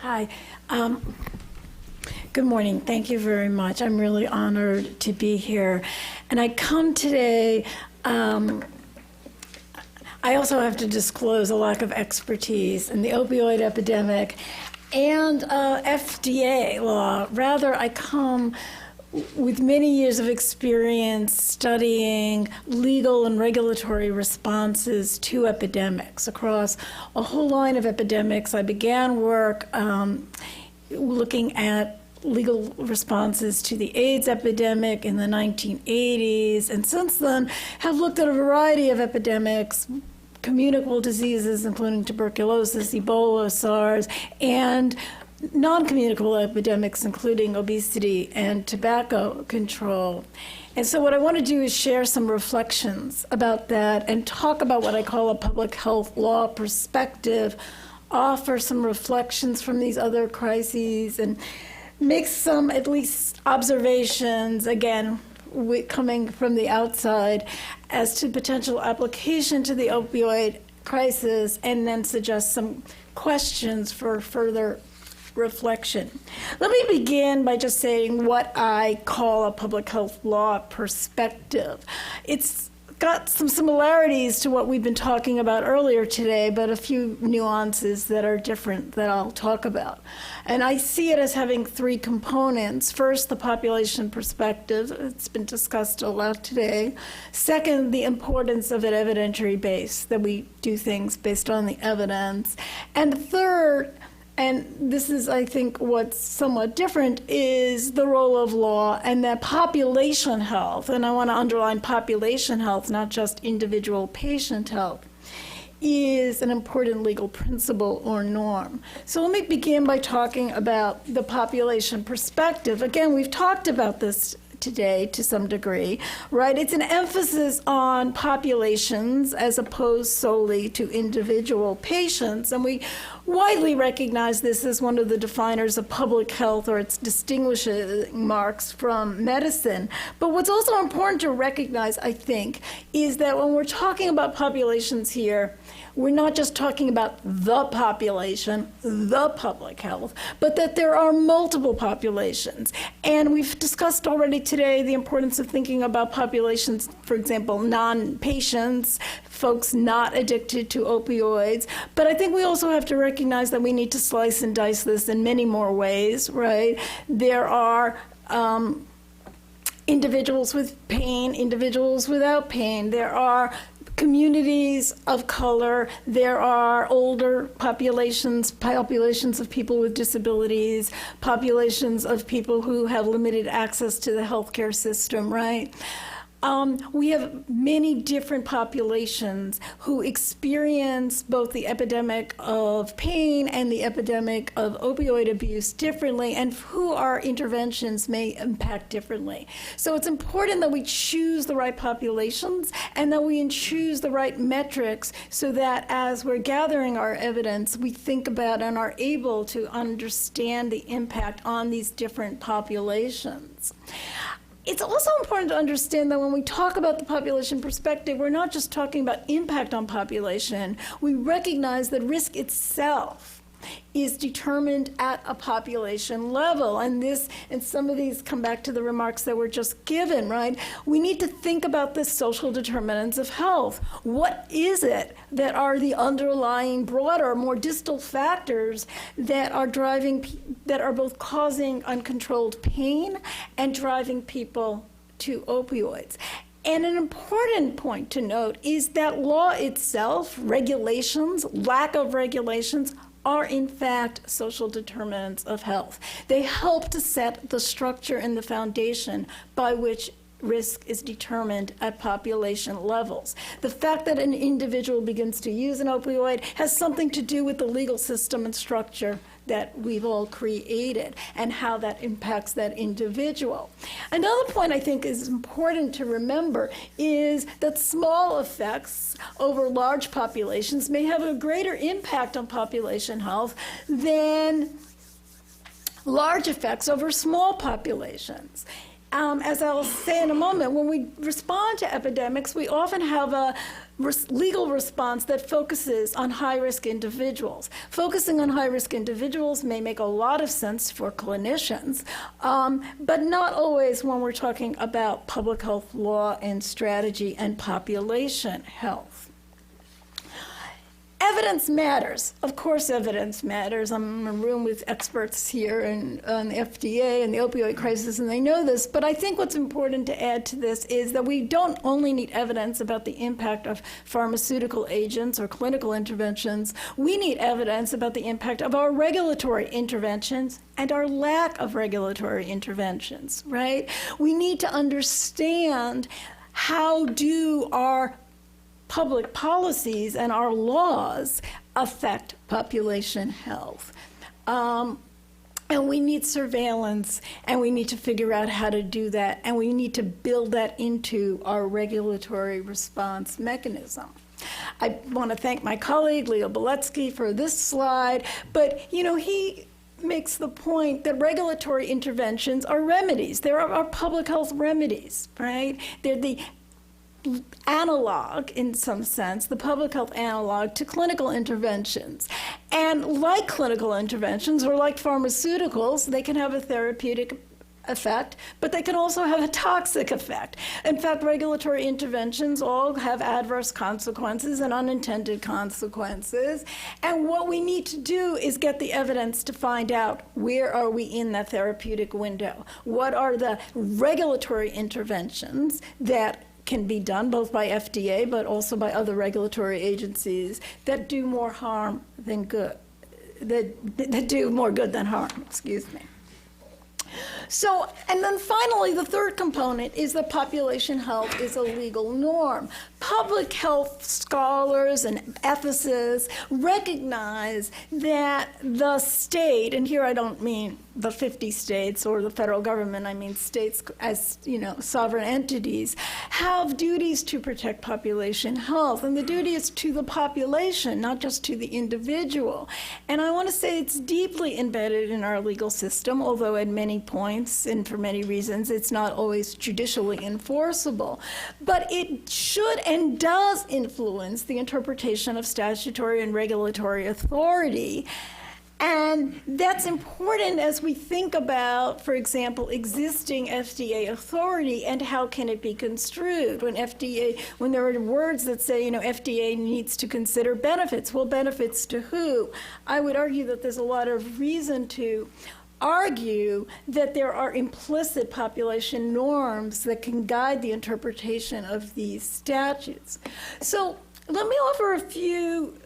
Hi. Good morning. Thank you very much. I'm really honored to be here. And I come today, I also have to disclose a lack of expertise in the opioid epidemic and FDA law. Rather, I come with many years of experience studying legal and regulatory responses to epidemics across a whole line of epidemics. I began work looking at legal responses to the AIDS epidemic in the 1980s, and since then have looked at a variety of epidemics, communicable diseases including tuberculosis, Ebola, SARS, and non-communicable epidemics including obesity and tobacco control. And so what I want to do is share some reflections about that and talk about what I call a public health law perspective, offer some reflections from these other crises, and make some at least observations, again, coming from the outside, as to potential application to the opioid crisis, and then suggest some questions for further reflection. Let me begin by just saying what I call a public health law perspective. It's got some similarities to what we've been talking about earlier today, but a few nuances that are different that I'll talk about. And I see it as having three components. First, the population perspective. It's been discussed a lot today. Second, the importance of an evidentiary base, that we do things based on the evidence. And third, and this is, I think, what's somewhat different, is the role of law and that population health, and I want to underline population health, not just individual patient health, is an important legal principle or norm. So let me begin by talking about the population perspective. Again, we've talked about this today to some degree, right? It's an emphasis on populations as opposed solely to individual patients, and we widely recognize this as one of the definers of public health, or its distinguishing marks from medicine. But what's also important to recognize, I think, is that when we're talking about populations here, we're not just talking about the population, the public health, but that there are multiple populations. And we've discussed already today the importance of thinking about populations, for example, non-patients, folks not addicted to opioids. But I think we also have to recognize that we need to slice and dice this in many more ways, right? There are individuals with pain, individuals without pain. There are communities of color, there are older populations of people with disabilities, populations of people who have limited access to the healthcare system, right? We have many different populations who experience both the epidemic of pain and the epidemic of opioid abuse differently, and who our interventions may impact differently. So it's important that we choose the right populations and that we choose the right metrics so that as we're gathering our evidence, we think about and are able to understand the impact on these different populations. It's also important to understand that when we talk about the population perspective, we're not just talking about impact on population. We recognize that risk itself is determined at a population level. And some of these come back to the remarks that were just given, right? We need to think about the social determinants of health. What is it that are the underlying broader, more distal factors that are both causing uncontrolled pain and driving people to opioids? And an important point to note is that law itself, regulations, lack of regulations, are in fact social determinants of health. They help to set the structure and the foundation by which risk is determined at population levels. The fact that an individual begins to use an opioid has something to do with the legal system and structure that we've all created and how that impacts that individual. Another point I think is important to remember is that small effects over large populations may have a greater impact on population health than large effects over small populations. as I'll say in a moment, when we respond to epidemics, we often have a legal response that focuses on high-risk individuals. Focusing on high-risk individuals may make a lot of sense for clinicians, but not always when we're talking about public health law and strategy and population health. Evidence matters. Of course, evidence matters. I'm in a room with experts here on the FDA and the opioid crisis, and they know this. But I think what's important to add to this is that we don't only need evidence about the impact of pharmaceutical agents or clinical interventions. We need evidence about the impact of our regulatory interventions and our lack of regulatory interventions, right? We need to understand how do our public policies and our laws affect population health. And we need surveillance, and we need to figure out how to do that, and we need to build that into our regulatory response mechanism. I want to thank my colleague, Leo Beletsky, for this slide, but he makes the point that regulatory interventions are remedies. They are public health remedies, right? They're the analog, in some sense, the public health analog to clinical interventions. And like clinical interventions or like pharmaceuticals, they can have a therapeutic effect, but they can also have a toxic effect. In fact, regulatory interventions all have adverse consequences and unintended consequences. And what we need to do is get the evidence to find out where are we in that therapeutic window. What are the regulatory interventions that can be done both by FDA but also by other regulatory agencies that do more harm than good, that do more good than harm, excuse me. So, and then finally, the third component is that population health is a legal norm. Public health scholars and ethicists recognize that the state, and here I don't mean the 50 states or the federal government, I mean states as, sovereign entities, have duties to protect population health. And the duty is to the population, not just to the individual. And I want to say it's deeply embedded in our legal system, although at many points and for many reasons it's not always judicially enforceable. But it should and does influence the interpretation of statutory and regulatory authority. And that's important as we think about, for example, existing FDA authority and how can it be construed. When there are words that say, FDA needs to consider benefits. Well, benefits to who? I would argue that there's a lot of reason to argue that there are implicit population norms that can guide the interpretation of these statutes. So let me offer a few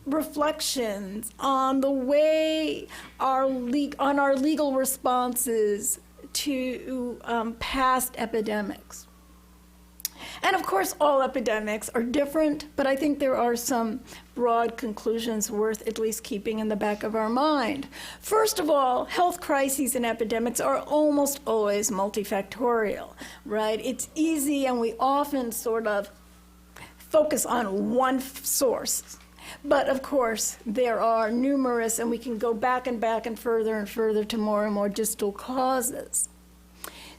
reflections on the way our legal responses to past epidemics. And of course, all epidemics are different, but I think there are some broad conclusions worth at least keeping in the back of our mind. First of all, health crises and epidemics are almost always multifactorial, right? It's easy, and we often sort of focus on one source. But of course, there are numerous, and we can go back and further to more and more distal causes.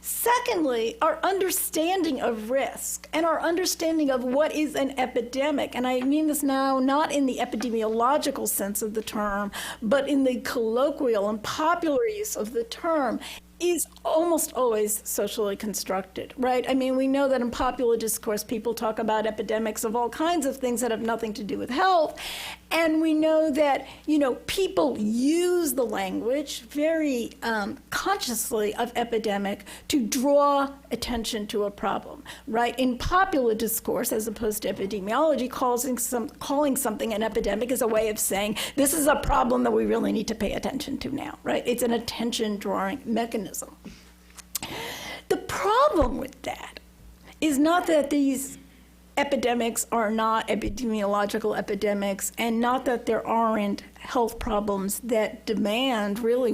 Secondly, our understanding of risk and our understanding of what is an epidemic, and I mean this now not in the epidemiological sense of the term, but in the colloquial and popular use of the term, is almost always socially constructed, right? I mean, we know that in popular discourse, people talk about epidemics of all kinds of things that have nothing to do with health. And we know that, people use the language very consciously of epidemic to draw attention to a problem, right? In popular discourse, as opposed to epidemiology, calling something an epidemic is a way of saying, this is a problem that we really need to pay attention to now, right? It's an attention-drawing mechanism. The problem with that is not that these epidemics are not epidemiological epidemics, and not that there aren't health problems that demand really,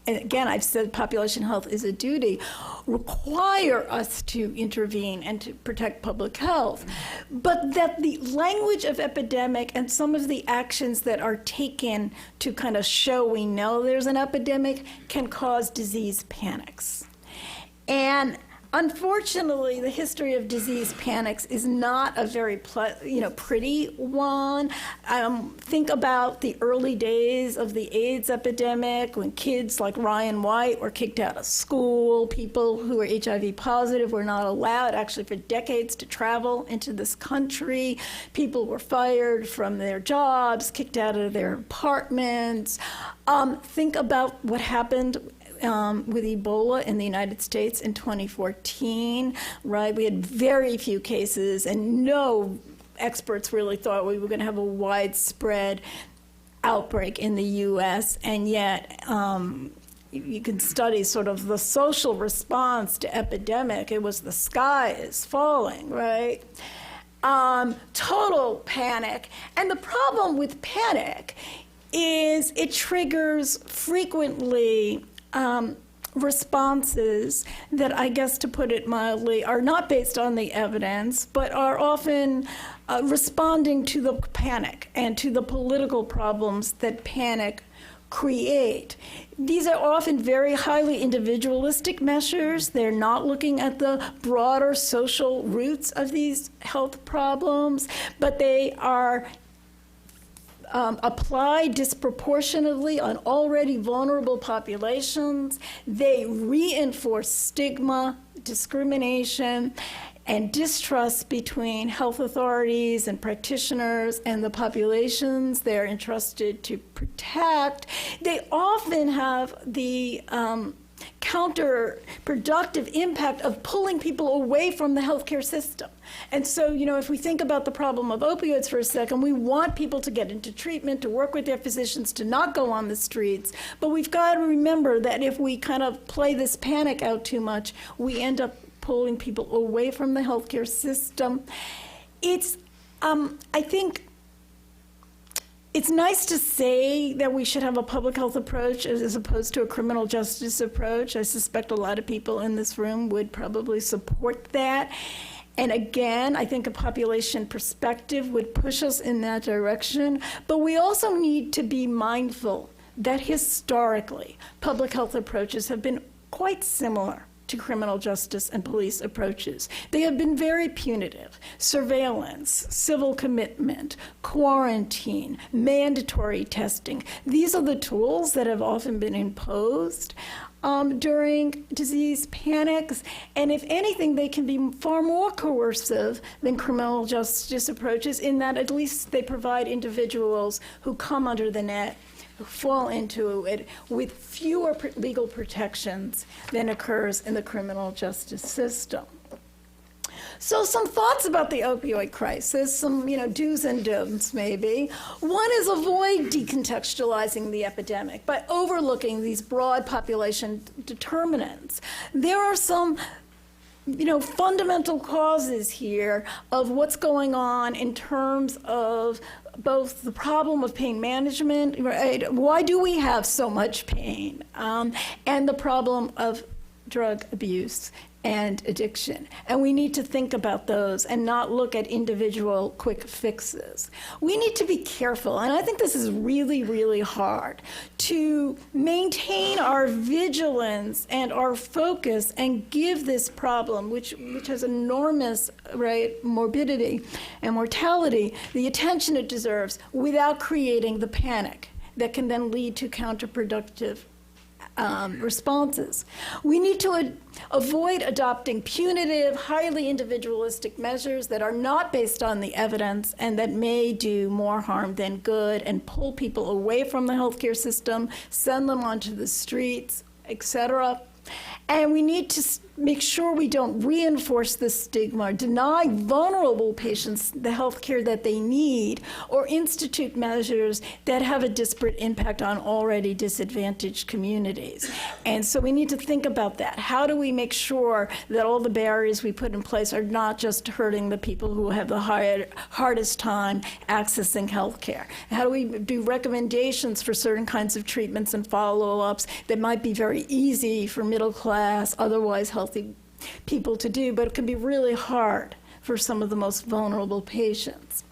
and again, I've said population health is a duty, require us to intervene and to protect public health, but that the language of epidemic and some of the actions that are taken to kind of show we know there's an epidemic can cause disease panics. And Unfortunately, the history of disease panics is not a very pretty one. Think about the early days of the AIDS epidemic when kids like Ryan White were kicked out of school. People who were HIV positive were not allowed, actually for decades, to travel into this country. People were fired from their jobs, kicked out of their apartments. Think about what happened with Ebola in the United States in 2014, right? We had very few cases, and no experts really thought we were going to have a widespread outbreak in the U.S., and yet you can study sort of the social response to epidemic. It was the sky is falling, right? Total panic. And the problem with panic is it triggers frequently responses that, I guess to put it mildly, are not based on the evidence, but are often responding to the panic and to the political problems that panic create. These are often very highly individualistic measures. They're not looking at the broader social roots of these health problems, but they are apply disproportionately on already vulnerable populations. They reinforce stigma, discrimination, and distrust between health authorities and practitioners and the populations they're entrusted to protect. They often have the counterproductive impact of pulling people away from the healthcare system. And so, if we think about the problem of opioids for a second, we want people to get into treatment, to work with their physicians, to not go on the streets. But we've got to remember that if we kind of play this panic out too much, we end up pulling people away from the healthcare system. It's, I think, it's nice to say that we should have a public health approach as opposed to a criminal justice approach. I suspect a lot of people in this room would probably support that. And again, I think a population perspective would push us in that direction. But we also need to be mindful that historically, public health approaches have been quite similar to criminal justice and police approaches. They have been very punitive. Surveillance, civil commitment, quarantine, mandatory testing. These are the tools that have often been imposed during disease panics. And if anything, they can be far more coercive than criminal justice approaches in that at least they provide individuals who come under the net, who fall into it with fewer legal protections than occurs in the criminal justice system. So some thoughts about the opioid crisis, some do's and don'ts maybe. One is avoid decontextualizing the epidemic by overlooking these broad population determinants. There are some fundamental causes here of what's going on in terms of both the problem of pain management, right? Why do we have so much pain? And the problem of drug abuse and addiction. And we need to think about those and not look at individual quick fixes. We need to be careful, and I think this is really, really hard, to maintain our vigilance and our focus and give this problem, which has enormous morbidity and mortality, the attention it deserves without creating the panic that can then lead to counterproductive responses. We need to avoid adopting punitive, highly individualistic measures that are not based on the evidence and that may do more harm than good and pull people away from the healthcare system, send them onto the streets, etc. And we need to make sure we don't reinforce the stigma, deny vulnerable patients the health care that they need, or institute measures that have a disparate impact on already disadvantaged communities. And so we need to think about that. How do we make sure that all the barriers we put in place are not just hurting the people who have the hardest time accessing health care? How do we do recommendations for certain kinds of treatments and follow-ups that might be very easy for middle class, otherwise healthy people to do, but it can be really hard for some of the most vulnerable patients.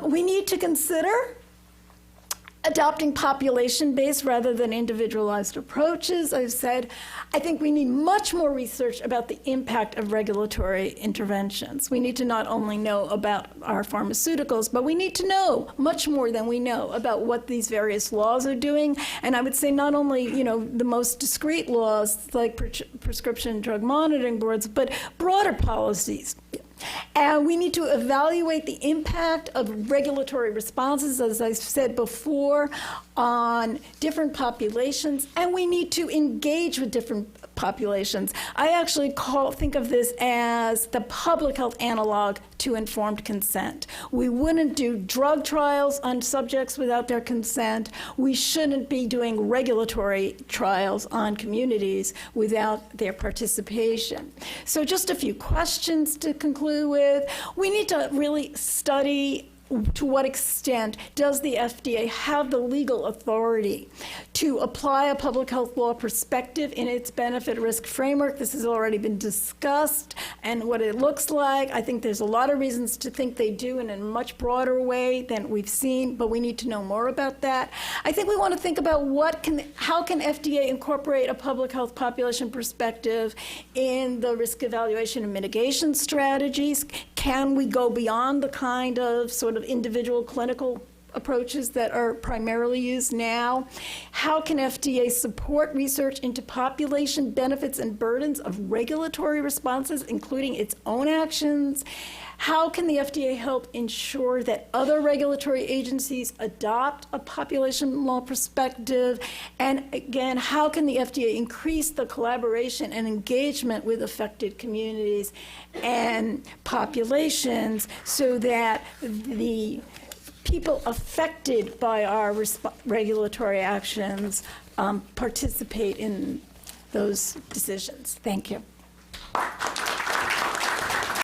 We need to consider Adopting population-based rather than individualized approaches. I've said, I think we need much more research about the impact of regulatory interventions. We need to not only know about our pharmaceuticals, but we need to know much more than we know about what these various laws are doing. And I would say not only, the most discrete laws like prescription drug monitoring boards, but broader policies. And we need to evaluate the impact of regulatory responses, as I said before, on different populations, and we need to engage with different populations. I actually think of this as the public health analog to informed consent. We wouldn't do drug trials on subjects without their consent. We shouldn't be doing regulatory trials on communities without their participation. So just a few questions to conclude with. We need to really study to what extent does the FDA have the legal authority to apply a public health law perspective in its benefit-risk framework? This has already been discussed, and what it looks like. I think there's a lot of reasons to think they do in a much broader way than we've seen, but we need to know more about that. I think we want to think about how can FDA incorporate a public health population perspective in the risk evaluation and mitigation strategies. Can we go beyond the kind of sort of individual clinical approaches that are primarily used now? How can FDA support research into population benefits and burdens of regulatory responses, including its own actions? How can the FDA help ensure that other regulatory agencies adopt a population law perspective? And again, how can the FDA increase the collaboration and engagement with affected communities and populations so that the people affected by our regulatory actions participate in those decisions? Thank you.